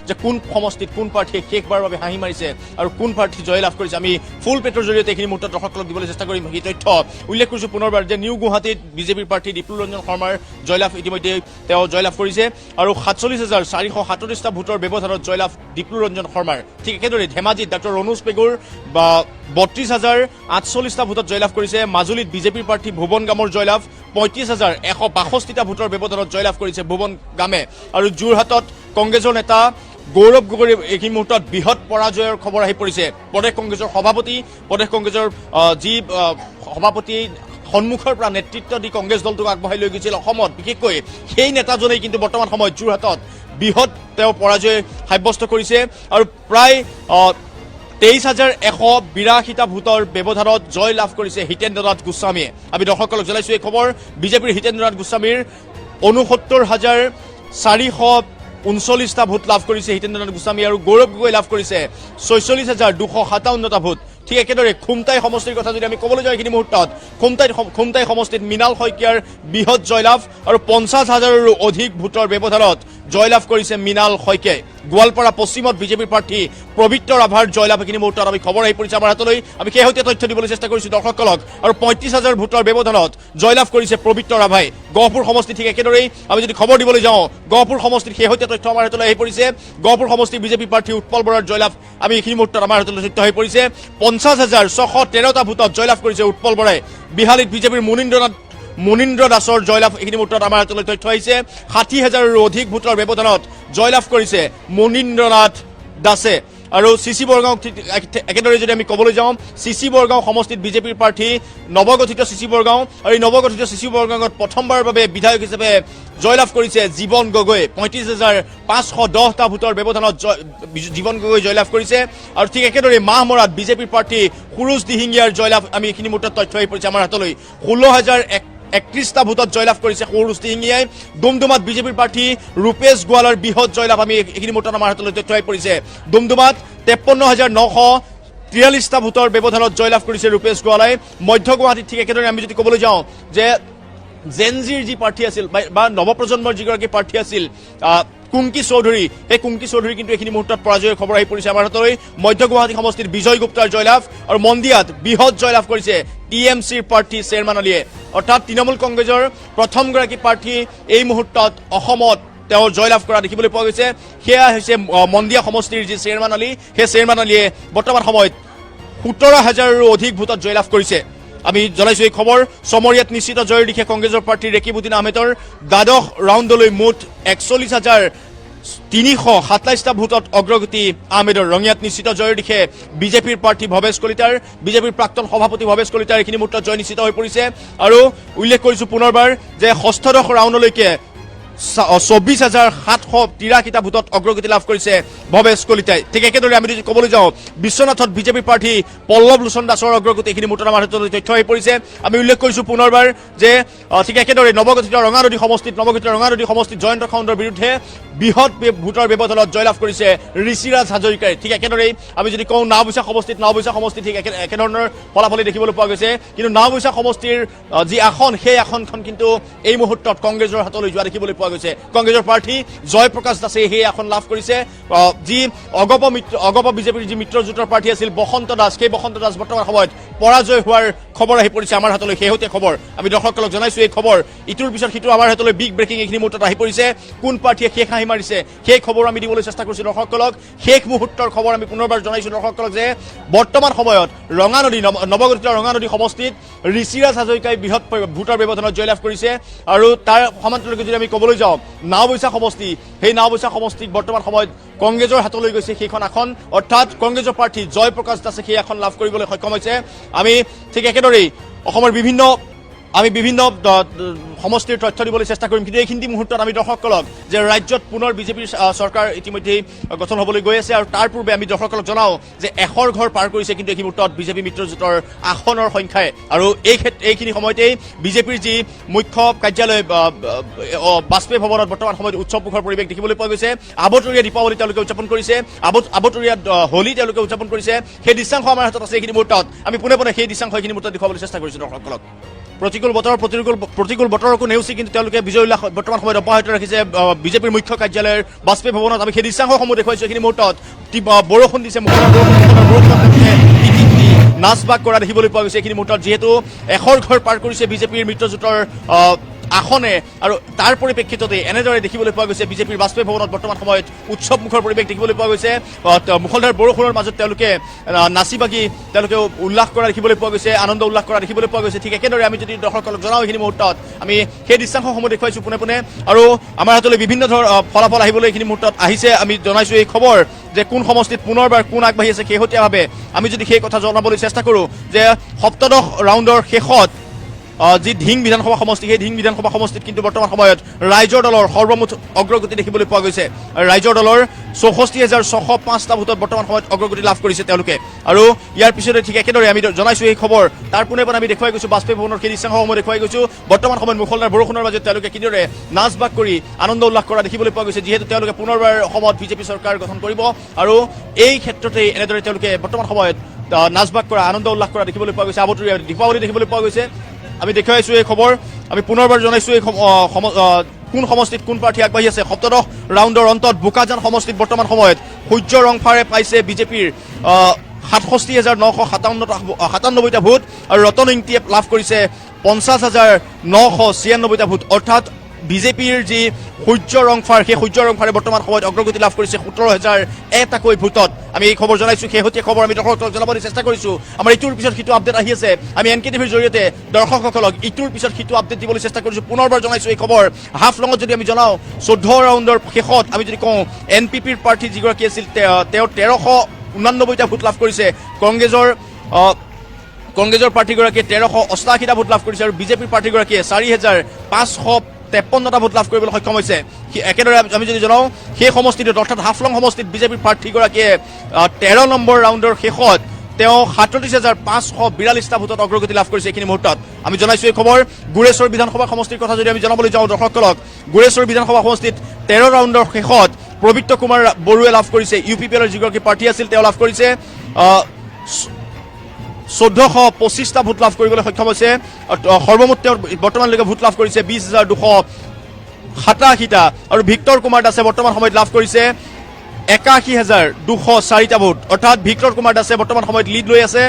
যে কোন সমষ্টিত কোন প্ৰাৰ্থীয়ে শেষবাৰৰ বাবে হাঁহি মাৰিছে আৰু কোন প্ৰাৰ্থী জয়লাভ কৰিছে আমি ফুল পেটৰ জৰিয়তে এইখিনি মুহূৰ্তত দৰ্শকসকলক দিবলৈ চেষ্টা কৰিম। এই তথ্য উল্লেখ কৰিছোঁ পুনৰবাৰ যে নিউ গুৱাহাটীত বিজেপিৰ প্ৰাৰ্থী ডিপ্লু ৰঞ্জন শৰ্মাৰ জয়লাভ ইতিমধ্যে তেওঁ জয়লাভ কৰিছে আৰু ৪৭,৪৩৭টা ভোটৰ ব্যৱধানত জয়লাভ ডিপ্লু ৰঞ্জন শৰ্মাৰ। ঠিক একেদৰে ধেমাজিত ডাক্তৰ ৰণোজ পেগুৰ ৩২,০৪৮টা ভোটত জয়লাভ কৰিছে। মাজুলীত বিজেপিৰ প্ৰাৰ্থী ভুৱন গামৰ জয়লাভ ৩৫,১৬২টা ভোটৰ ব্যৱধানত জয়লাভ কৰিছে ভুৱন গামে। আৰু যোৰহাটত কংগ্ৰেছৰ নেতা গৌৰৱ গগৈৰ এইখিনি মুহূৰ্তত বৃহৎ পৰাজয়ৰ খবৰ আহি পৰিছে। প্ৰদেশ কংগ্ৰেছৰ সভাপতি প্ৰদেশ কংগ্ৰেছৰ যি সভাপতি সন্মুখৰ পৰা নেতৃত্ব দি কংগ্ৰেছ দলটোক আগবঢ়াই লৈ গৈছিল অসমত, বিশেষকৈ সেই নেতাজনেই কিন্তু বৰ্তমান সময়ত যোৰহাটত বৃহৎ তেওঁ পৰাজয় সাব্যস্ত কৰিছে আৰু প্ৰায় ২৩,১৮২টা ভোটৰ ব্যৱধানত জয় লাভ কৰিছে হিতেন্দ্ৰ নাথ গোস্বামীয়ে। আমি দৰ্শকসকলক জনাইছো এই খবৰ বিজেপিৰ হিতেন্দ্ৰ নাথ গোস্বামীৰ ৬৯,৪39টা ভোট লাভ কৰিছে হিতেন্দ্ৰ নাথ গোস্বামী আৰু গৌৰৱ গগৈ লাভ কৰিছে ৪৬,২৫৭টা ভোট। ঠিক একেদৰে খুমটাই সমষ্টিৰ কথা যদি আমি ক'বলৈ যাওঁ এইখিনি মুহূৰ্তত খুমটাই সমষ্টিত মৃণাল শইকীয়াৰ বৃহৎ জয়লাভ আৰু ৫০,০০০ৰো অধিক ভোটৰ ব্যৱধানত জয়লাভ কৰিছে মৃণাল শইকীয়াই। গোৱালপাৰা পশ্চিমত বিজেপিৰ প্ৰাৰ্থী পবিত্ৰ ৰাভাৰ জয়লাভ এইখিনি মুহূৰ্তত আমি খবৰ আহি পৰিছে আমাৰ হাতলৈ। আমি শেহতীয়া তথ্য দিবলৈ চেষ্টা কৰিছোঁ দৰ্শকসকলক আৰু ৩৫,০০০ ভোটৰ ব্যৱধানত জয়লাভ কৰিছে পবিত্ৰ ৰাভাই। গহপুৰ সমষ্টি ঠিক একেদৰেই আমি যদি খবৰ দিবলৈ যাওঁ গহপুৰ সমষ্টিত শেহতীয়া তথ্য আমাৰ হাতলৈ আহি পৰিছে। গহপুৰ সমষ্টিৰ বিজেপি প্ৰাৰ্থী উৎপল বৰাৰ জয়লাভ আমি এইখিনি মুহূৰ্তত আমাৰ হাতলৈ তথ্য আহি পৰিছে। ৫০,৬১৩টা ভোটত জয়লাভ কৰিছে উৎপল বৰাই। বিহালীত বিজেপিৰ মুনীন্দ্ৰ দাসৰ জয়লাভ এইখিনি মুহূৰ্তত আমাৰ হাতলৈ তথ্য আহিছে। ৬০,০০০ৰো অধিক ভোটৰ ব্যৱধানত জয়লাভ কৰিছে মুনীন্দ্ৰ নাথ দাসে। আৰু চিচি বৰগাঁও একেদৰে যদি আমি ক'বলৈ যাওঁ চিচি বৰগাঁও সমষ্টিত বিজেপিৰ প্ৰাৰ্থী নৱগঠিত চিচি বৰগাঁও আৰু এই নৱগঠিত চিচি বৰগাঁৱত প্ৰথমবাৰৰ বাবে বিধায়ক হিচাপে জয়লাভ কৰিছে জীৱন গগৈ। ৩৫,৫১০টা ভোটৰ ব্যৱধানত জীৱন গগৈ জয়লাভ কৰিছে। আৰু ঠিক একেদৰে মাহমৰাত বিজেপিৰ প্ৰাৰ্থী সুৰুজ দিহিঙীয়াৰ জয়লাভ আমি এইখিনি মুহূৰ্তত তথ্য আহি পৰিছে আমাৰ হাতলৈ। ১৬,০৩১টা ভোটত জয়লাভ কৰিছে সুৰুজ দিহিঙীয়াই। ডুমডুমাত বিজেপিৰ প্ৰাৰ্থী ৰূপেশ গোৱালৰ বৃহৎ জয়লাভ আমি এইখিনি মুহূৰ্তত আমাৰ হাতলৈ তথ্য আহি পৰিছে। ডুমডুমাত ৫৩,৯৪৩টা ভোটৰ ব্যৱধানত জয়লাভ কৰিছে ৰূপেশ গোৱালাই। মধ্য গুৱাহাটীত ঠিক একেদৰে আমি যদি ক'বলৈ যাওঁ যে জেনজিৰ যি প্ৰাৰ্থী আছিল বা নৱপ্ৰজন্মৰ যিগৰাকী প্ৰাৰ্থী আছিল কুংকি চৌধুৰী, সেই কুংকি চৌধুৰী কিন্তু এইখিনি মুহূৰ্তত পৰাজয়ৰ খবৰ আহি পৰিছে আমাৰ হাতলৈ। মধ্য গুৱাহাটী সমষ্টিত বিজয় গুপ্তাৰ জয়লাভ আৰু মন্দিয়াত বৃহৎ জয়লাভ কৰিছে TMCৰ প্ৰাৰ্থী শ্বেৰমান আলীয়ে। অৰ্থাৎ তৃণমূল কংগ্ৰেছৰ প্ৰথমগৰাকী প্ৰাৰ্থী এই মুহূৰ্তত অসমত তেওঁ জয়লাভ কৰা দেখিবলৈ পোৱা গৈছে। সেয়া হৈছে মন্দিয়া সমষ্টিৰ যি শ্বেৰমান আলী, সেই শ্বেৰমান আলীয়ে বৰ্তমান সময়ত ১৭,০০০ৰো অধিক ভোটত জয়লাভ কৰিছে। আমি জনাইছোঁ এই খবৰ। চমৰীয়াত নিশ্চিত জয়ৰ দিশে কংগ্ৰেছৰ প্ৰাৰ্থী ৰেকিবুদ্দিন আহমেদৰ দ্বাদশ ৰাউণ্ডলৈ মুঠ ৪১,৩২৭টা ভোটত অগ্ৰগতি আহমেদৰ। ৰঙিয়াত নিশ্চিত জয়ৰ দিশে বিজেপিৰ প্ৰাৰ্থী ভৱেশ কলিতাৰ, বিজেপিৰ প্ৰাক্তন সভাপতি ভৱেশ কলিতাৰ এইখিনি মুহূৰ্তত জয় নিশ্চিত হৈ পৰিছে। আৰু উল্লেখ কৰিছোঁ পুনৰবাৰ যে ষষ্ঠদশ ৰাউণ্ডলৈকে ২৪,৭৮৩টা ভোটত অগ্ৰগতি লাভ কৰিছে ভৱেশ কলিতাই। ঠিক একেদৰে আমি যদি ক'বলৈ যাওঁ বিশ্বনাথত বিজেপিৰ প্ৰাৰ্থী পল্লৱ লোচন দাসৰ অগ্ৰগতি এইখিনি মুহূৰ্তত আমাৰ হাতলৈ তথ্য আহি পৰিছে। আমি উল্লেখ কৰিছোঁ পুনৰবাৰ যে ঠিক একেদৰে নৱগঠিত ৰঙানদী সমষ্টিত জয়ন্ত খাউণ্ডৰ বিৰুদ্ধে বৃহৎ ভোটৰ ব্যৱধানত জয়লাভ কৰিছে ঋষিৰাজ হাজৰিকাই। ঠিক একেদৰেই আমি যদি কওঁ নাওবৈচা সমষ্টি ঠিক একেধৰণৰ ফলাফলেই দেখিবলৈ পোৱা গৈছে। কিন্তু নাওবৈচা সমষ্টিৰ যি আসন সেই আসনখন কিন্তু এই মুহূৰ্তত কংগ্ৰেছৰ হাতলৈ যোৱা দেখিবলৈ পোৱা গৈছে। কংগ্ৰেছৰ প্ৰাৰ্থী জয়প্ৰকাশ দাসে সেই আসন লাভ কৰিছে। যি অগপ বিজেপিৰ যি মিত্ৰজোঁটৰ প্ৰাৰ্থী আছিল বসন্ত দাস, সেই বসন্ত দাস বৰ্তমান সময়ত পৰাজয় হোৱাৰ খবৰ আহি পৰিছে আমাৰ হাতলৈ। শেহতীয়া খবৰ আমি দৰ্শকসকলক জনাইছোঁ এই খবৰ ইটোৰ পিছত সিটো আমাৰ হাতলৈ বিগ ব্ৰেকিং এইখিনি মুহূৰ্তত আহি পৰিছে। কোন প্ৰাৰ্থীয়ে শেষ হাঁহি মাৰিছে সেই খবৰ আমি দিবলৈ চেষ্টা কৰিছোঁ দৰ্শকসকলক। শেষ মুহূৰ্তৰ খবৰ আমি পুনৰবাৰ জনাইছোঁ দৰ্শকসকলক যে বৰ্তমান সময়ত নৱগঠিত ৰঙানদী সমষ্টিত ঋষিৰাজ হাজৰিকাই বৃহৎ ভোটৰ ব্যৱধানত জয়লাভ কৰিছে। আৰু তাৰ সমান্তৰালকৈ যদি আমি ক'বলৈ যাওঁ নাওবৈচা সমষ্টি, সেই নাওবৈচা সমষ্টিত বৰ্তমান সময়ত কংগ্ৰেছৰ হাতলৈ গৈছে সেইখন আসন। অৰ্থাৎ কংগ্ৰেছৰ প্ৰাৰ্থী জয়প্ৰকাশ দাসে সেই আসন লাভ কৰিবলৈ সক্ষম হৈছে। আমি ঠিক একেদৰেই অসমৰ বিভিন্ন সমষ্টিৰ তথ্য দিবলৈ চেষ্টা কৰিম। কিন্তু এইখিনি মুহূৰ্তত আমি দৰ্শকসকলক যে ৰাজ্যত পুনৰ বিজেপিৰ চৰকাৰ ইতিমধ্যেই গঠন হ'বলৈ গৈ আছে। আৰু তাৰ পূৰ্বে আমি দৰ্শকসকলক জনাওঁ যে ১০০ ঘৰ পাৰ কৰিছে কিন্তু এই মুহূৰ্তত বিজেপি মিত্ৰজোঁটৰ আসনৰ সংখ্যাই। আৰু এইখিনি সময়তেই বিজেপিৰ যি মুখ্য কাৰ্যালয় বাজপেয়ী ভৱনত বৰ্তমান সময়ত উৎসৱমুখৰ পৰিৱেশ দেখিবলৈ পোৱা গৈছে। আবতৰীয়া দীপাৱলী তেওঁলোকে উদযাপন কৰিছে, আবতৰীয়া হোলী তেওঁলোকে উদযাপন কৰিছে। সেই দৃশ্যাংশ আমাৰ হাতত আছে এইখিনি মুহূৰ্তত। আমি পোনে পোনে সেই দৃশ্যাংশ এইখিনি মুহূৰ্তত দেখুৱাবলৈ চেষ্টা কৰিছোঁ দৰ্শকসকলক। প্ৰতিকূল বতৰকো নেওচি কিন্তু তেওঁলোকে বিজয় উল্লাস বৰ্তমান সময়ত অব্যাহত ৰাখিছে বিজেপিৰ মুখ্য কাৰ্যালয়ৰ বাজপেয়ী ভৱনত। আমি সেই দৃশ্যাংশসমূহ দেখুৱাইছোঁ এইখিনি মুহূৰ্তত। বৰষুণ দিছে, নাচ বাগ কৰা দেখিবলৈ পোৱা গৈছে এইখিনি মুহূৰ্তত, যিহেতু এশৰ ঘৰ পাৰ কৰিছে বিজেপিৰ মিত্ৰজোঁটৰ আসনে, আৰু তাৰ পৰিপ্ৰেক্ষিততে এনেদৰে দেখিবলৈ পোৱা গৈছে বিজেপিৰ বাজপেয়ী ভৱনত বৰ্তমান সময়ত উৎসৱমুখৰ পৰিৱেশ দেখিবলৈ পোৱা গৈছে। মুষলধাৰ বৰষুণৰ মাজত তেওঁলোকে নাচি বাগি তেওঁলোকে উল্লাস কৰা দেখিবলৈ পোৱা গৈছে, আনন্দ উল্লাস কৰা দেখিবলৈ পোৱা গৈছে। ঠিক একেদৰে আমি যদি দৰ্শকসকলক জনাওঁ এইখিনি মুহূৰ্তত আমি সেই দৃশ্যাংশসমূহ দেখুৱাইছোঁ পোনে পোনে, আৰু আমাৰ হাতলৈ বিভিন্ন ধৰণৰ ফলাফল আহিবলৈ এইখিনি মুহূৰ্তত আহিছে। আমি জনাইছোঁ এই খবৰ যে কোন সমষ্টিত পুনৰবাৰ কোন আগবাঢ়ি আছে শেহতীয়াভাৱে। আমি যদি সেই কথা জনাবলৈ চেষ্টা কৰোঁ যে সপ্তদশ ৰাউণ্ডৰ শেষত যি ধিং বিধানসভা সমষ্টি, সেই ধিং বিধানসভা সমষ্টিত কিন্তু বৰ্তমান সময়ত ৰাইজৰ দলৰ সৰ্বমুঠ অগ্ৰগতি দেখিবলৈ পোৱা গৈছে। ৰাইজৰ দলৰ 64,605টা ভোটত বৰ্তমান সময়ত অগ্ৰগতি লাভ কৰিছে তেওঁলোকে। আৰু ইয়াৰ পিছতে ঠিক একেদৰে আমি জনাইছোঁ এই খবৰ, তাৰ পোনে পোনে আমি দেখুৱাই গৈছোঁ বাজপেয়ী ভৱনৰ সেই দৃশ্যাংশসমূহ দেখুৱাই গৈছোঁ। বৰ্তমান সময়ত মুষলধাৰ বৰষুণৰ মাজত তেওঁলোকে কিদৰে নাচ বাগ কৰি আনন্দ উল্লাস কৰা দেখিবলৈ পোৱা গৈছে, যিহেতু তেওঁলোকে পুনৰবাৰ অসমত বিজেপি চৰকাৰ গঠন কৰিব। আৰু এই ক্ষেত্ৰতেই এনেদৰে তেওঁলোকে বৰ্তমান সময়ত নাচ বাগ কৰা আনন্দ উল্লাস কৰা দেখিবলৈ পোৱা গৈছে। আবতৰীয়া দীপাৱলী দেখিবলৈ পোৱা গৈছে। আমি দেখুৱাইছোঁ এই খবৰ, আমি পুনৰবাৰ জনাইছোঁ এই কোন সমষ্টিত কোন প্ৰাৰ্থী আগবাঢ়ি আছে। সপ্তদশ ৰাউণ্ডৰ অন্তত বোকাজান সমষ্টিত বৰ্তমান সময়ত সূৰ্য ৰংফাৰে পাইছে বিজেপিৰ 67,997টা ভোট, আৰু ৰতন ইংতিয়ে লাভ কৰিছে 50,996টা ভোট। অৰ্থাৎ বিজেপিৰ যি সূৰ্য ৰংফাৰ, সেই সূৰ্য ৰংফাৰে বৰ্তমান সময়ত অগ্ৰগতি লাভ কৰিছে 17,001টাকৈ ভোটত। আমি এই খবৰ জনাইছোঁ, শেহতীয়া খবৰ আমি দৰ্শকসকলক জনাবলৈ চেষ্টা কৰিছোঁ। আমাৰ ইটোৰ পিছত সিটো আপডেট আহি আছে, আমি NKTVৰ জৰিয়তে দৰ্শকসকলক ইটোৰ পিছত সিটো আপডেট দিবলৈ চেষ্টা কৰিছোঁ। পুনৰবাৰ জনাইছোঁ এই খবৰ। হাফলঙত যদি আমি জনাওঁ 14 ৰাউণ্ডৰ শেষত আমি যদি কওঁ NPPৰ প্ৰাৰ্থী যিগৰাকী আছিল তেওঁ 1389টা ভোট লাভ কৰিছে। কংগ্ৰেছৰ প্ৰাৰ্থীগৰাকীয়ে 1388টা ভোট লাভ কৰিছে, আৰু বিজেপিৰ প্ৰাৰ্থীগৰাকীয়ে 4,553টা ভোট লাভ কৰিবলৈ সক্ষম হৈছে। একেদৰে আমি যদি জনাওঁ সেই সমষ্টিটোত অৰ্থাৎ হাফলং সমষ্টিত বিজেপিৰ প্ৰাৰ্থীগৰাকীয়ে 13 নম্বৰ ৰাউণ্ডৰ শেষত তেওঁ 37,542টা ভোটত অগ্ৰগতি লাভ কৰিছে এইখিনি মুহূৰ্তত। আমি জনাইছোঁ এই খবৰ। গুৰেশ্বৰ বিধানসভা সমষ্টিৰ কথা যদি আমি জনাবলৈ যাওঁ দৰ্শকসকলক, গুৰেশ্বৰ বিধানসভা সমষ্টিত 13 ৰাউণ্ডৰ শেষত পবিত্ৰ কুমাৰ বড়োৱে লাভ কৰিছে, UPPLৰ যিগৰাকী প্ৰাৰ্থী আছিল তেওঁ লাভ কৰিছে 1425টা ভোট লাভ কৰিবলৈ সক্ষম হৈছে। সৰ্বমুঠ তেওঁ বৰ্তমানলৈকে ভোট লাভ কৰিছে 20,287টা, আৰু ভিক্টৰ কুমাৰ দাসে বৰ্তমান সময়ত লাভ কৰিছে 81,204টা ভোট। অৰ্থাৎ ভিক্টৰ কুমাৰ দাসে বৰ্তমান সময়ত লিড লৈ আছে,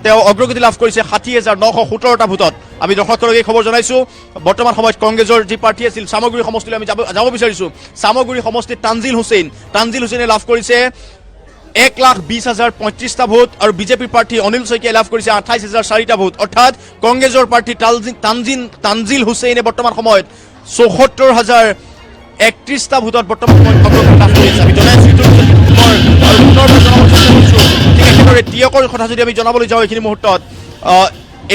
তেওঁ অগ্ৰগতি লাভ কৰিছে 60,917টা ভোটত। আমি দৰ্শকসকলক এই খবৰ জনাইছোঁ। বৰ্তমান সময়ত কংগ্ৰেছৰ যি প্ৰাৰ্থী আছিল চামগুৰি সমষ্টিলৈ আমি যাব বিচাৰিছোঁ। চামগুৰি সমষ্টিত তানজিল হুছেইনে লাভ কৰিছে 1,20,035টা ভোট, আৰু বিজেপিৰ প্ৰাৰ্থী অনিল শইকীয়াই লাভ কৰিছে 28,004টা ভোট। অৰ্থাৎ কংগ্ৰেছৰ প্ৰাৰ্থী তানজিল হুছেইনে বৰ্তমান সময়ত 74,031টা ভোটত বৰ্তমান সময়ত অগ্ৰগতি লাভ কৰিছে। আমি জনাইছোঁ ঠিক একেদৰে টিয়কৰ কথা যদি আমি জনাবলৈ যাওঁ এইখিনি মুহূৰ্তত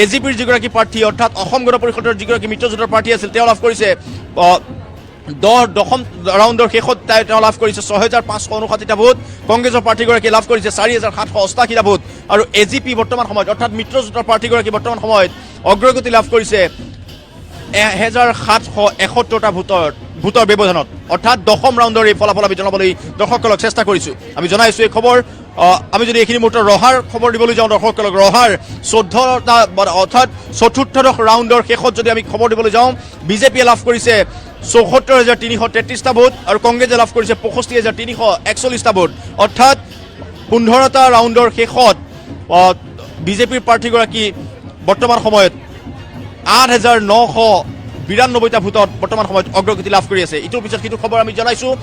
AGPৰ যিগৰাকী প্ৰাৰ্থী অৰ্থাৎ অসম গণ পৰিষদৰ যিগৰাকী মিত্ৰজোঁটৰ প্ৰাৰ্থী আছিল তেওঁ লাভ কৰিছে 10ম ৰাউণ্ডৰ শেষত তেওঁ লাভ কৰিছে 6,559টা ভোট। কংগ্ৰেছৰ প্ৰাৰ্থীগৰাকীয়ে লাভ কৰিছে 4,788টা ভোট, আৰু AGP বৰ্তমান সময়ত অৰ্থাৎ মিত্ৰজোঁটৰ প্ৰাৰ্থীগৰাকী বৰ্তমান সময়ত অগ্ৰগতি লাভ কৰিছে 1,771টা ভোটৰ ব্যৱধানত। অৰ্থাৎ 10ম ৰাউণ্ডৰ এই ফলাফল আমি জনাবলৈ দৰ্শকসকলক চেষ্টা কৰিছোঁ। আমি জনাইছোঁ এই খবৰ। আমি যদি এইখিনি মুহূৰ্তত ৰহাৰ খবৰ দিবলৈ যাওঁ দৰ্শকসকলক, ৰহাৰ 14টা অৰ্থাৎ 4ৰ্থ ৰাউণ্ডৰ শেষত যদি আমি খবৰ দিবলৈ যাওঁ, বিজেপিয়ে লাভ কৰিছে 74,333টা ভোট, আৰু কংগ্ৰেছে লাভ কৰিছে 65,341টা ভোট। অৰ্থাৎ 15টা ৰাউণ্ডৰ শেষত বিজেপিৰ প্ৰাৰ্থীগৰাকী বৰ্তমান সময়ত 8,992টা ভোটত বৰ্তমান সময়ত অগ্ৰগতি লাভ কৰি আছে। ইটোৰ পিছত সিটো খবৰ আমি জনাইছোঁ।